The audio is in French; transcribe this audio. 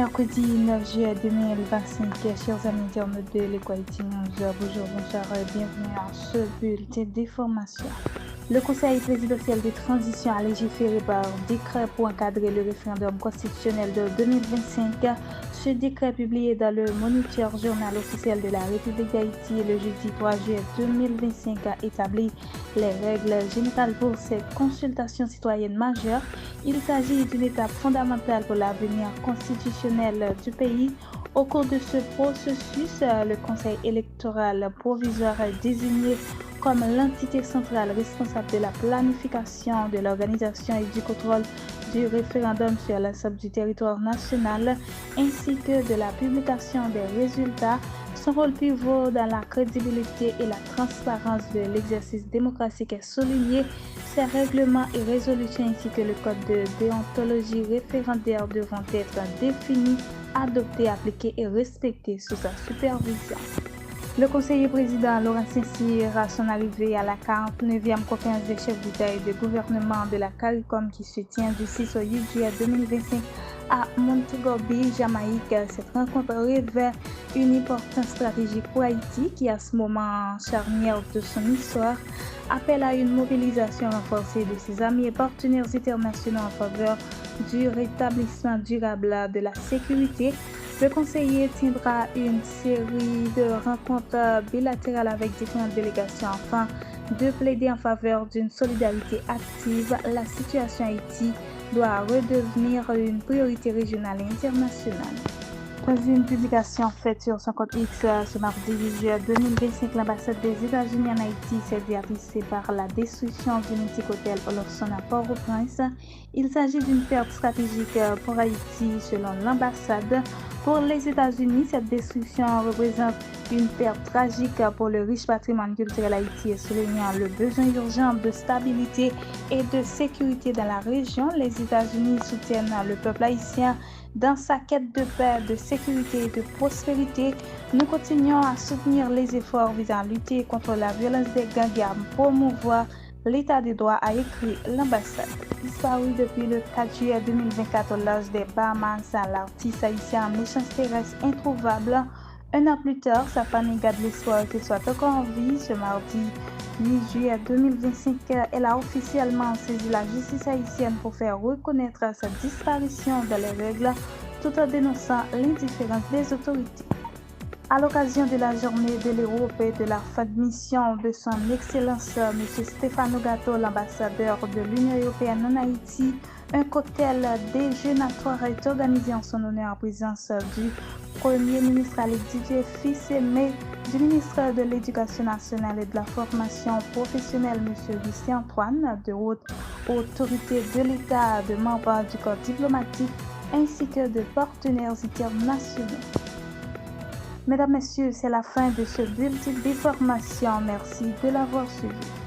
Mercredi 9 juillet 2025, chers amis internautes de l'École News, bonjour, bonsoir et bienvenue à ce bulletin d'information. Le Conseil présidentiel de transition a légiféré par décret pour encadrer le référendum constitutionnel de 2025. Ce décret publié dans le Moniteur Journal officiel de la République d'Haïti le jeudi 3 juillet 2025 a établi les règles générales pour cette consultation citoyenne majeure. Il s'agit d'une étape fondamentale pour l'avenir constitutionnel du pays. Au cours de ce processus, le Conseil électoral provisoire est désigné comme l'entité centrale responsable de la planification, de l'organisation et du contrôle du référendum sur l'ensemble du territoire national, ainsi que de la publication des résultats. Son rôle pivot dans la crédibilité et la transparence de l'exercice démocratique est souligné. Ces règlements et résolutions ainsi que le code de déontologie référendaire devront être définis, adoptés, appliqués et respectés sous sa supervision. Le conseiller président Laurent Saint-Cyr, à son arrivée à la 49e conférence des chefs d'État et de gouvernement de la CARICOM qui se tient du 6 au 8 juillet 2025 à Montego-Bay, Jamaïque. Cette rencontre révèle une importance stratégique pour Haïti qui, à ce moment charnière de son histoire, appelle à une mobilisation renforcée de ses amis et partenaires internationaux en faveur du rétablissement durable de la sécurité. Le conseiller tiendra une série de rencontres bilatérales avec différentes délégations afin de plaider en faveur d'une solidarité active. La situation à Haïti doit redevenir une priorité régionale et internationale. Dans une publication faite sur son compte X ce mardi 8 juillet 2025, l'ambassade des États-Unis en Haïti s'est dit attristée par la destruction du mythique hôtel Olofson à Port-au-Prince. Il s'agit d'une perte stratégique pour Haïti selon l'ambassade. Pour les États-Unis, cette destruction représente une perte tragique pour le riche patrimoine culturel haïtien, soulignant le besoin urgent de stabilité et de sécurité dans la région. Les États-Unis soutiennent le peuple haïtien dans sa quête de paix, de sécurité et de prospérité. Nous continuons à soutenir les efforts visant à lutter contre la violence des gangs et à promouvoir l'état des droits, a écrit l'ambassade. Disparu depuis le 4 juillet 2024 au large des Bahamas, l'artiste haïtien en échange terrestre introuvable. Un an plus tard, sa famille garde l'espoir qu'il soit encore en vie. Ce mardi 8 juillet 2025, elle a officiellement saisi la justice haïtienne pour faire reconnaître sa disparition dans les règles, tout en dénonçant l'indifférence des autorités. À l'occasion de la journée de l'Europe et de la fin de mission de son Excellence M. Stefano Gatto, l'ambassadeur de l'Union européenne en Haïti, un cocktail déjeunatoire est organisé en son honneur en présence du Premier ministre Alex Didier Fils-Aimé, du ministre de l'Éducation nationale et de la formation professionnelle M. Lucien Antoine, de hautes autorités de l'État, de membres du corps diplomatique ainsi que de partenaires internationaux. Mesdames, Messieurs, c'est la fin de ce bulletin d'information. Merci de l'avoir suivi.